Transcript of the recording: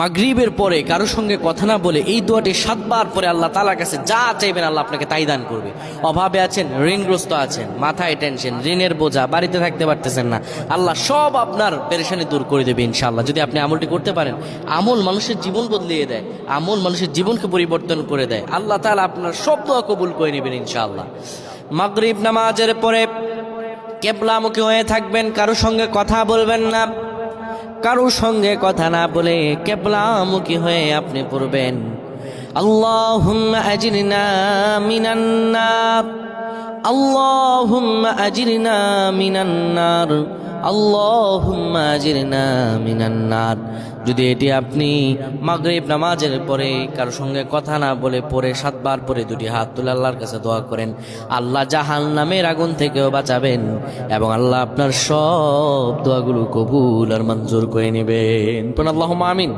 মাগরিবের পরে কারোর সঙ্গে কথা না বলে এই দোয়াটি 7 বার পরে আল্লাহ তাআলার কাছে যা চাইবেন আল্লাহ আপনাকে তাই দান করবে। অভাবে আছেন, ঋণগ্রস্ত আছেন, মাথায় টেনশন, ঋণের বোঝা, বাড়িতে থাকতে পারতেছেন না, আল্লাহ সব আপনার পেরেশানি দূর করে দেবে ইনশাআল্লাহ। যদি আপনি আমলটি করতে পারেন, আমল মানুষের জীবন বদলিয়ে দেয়, আমল মানুষের জীবনকে পরিবর্তন করে দেয়। আল্লাহ তাআলা আপনার সব দোয়া কবুল করে নেবেন ইনশাআল্লাহ। মাগরিব নামাজের পরে কিবলামুখী হয়ে থাকবেন, কারোর সঙ্গে কথা বলবেন না, কারোর সঙ্গে কথা না বলে কিবলামুখী হয়ে আপনি পড়বেন আল্লাহুম্মা আজিরনা মিনান নার, আল্লাহুম্মা আজিরনা মিনান নার, আল্লাহুম্মা আজিরনা মিনান নার। যদি এটি আপনি মাগরিব নামাজের পরে কারোর সঙ্গে কথা না বলে পড়ে 7 বার পরে দুটি হাত তুলে আল্লাহর কাছে দোয়া করেন, আল্লাহ জাহান্নামের আগুন থেকেও বাঁচাবেন এবং আল্লাহ আপনার সব দোয়াগুলো কবুল আর মঞ্জুর করে নেবেন। আল্লাহুম্মা আমিন।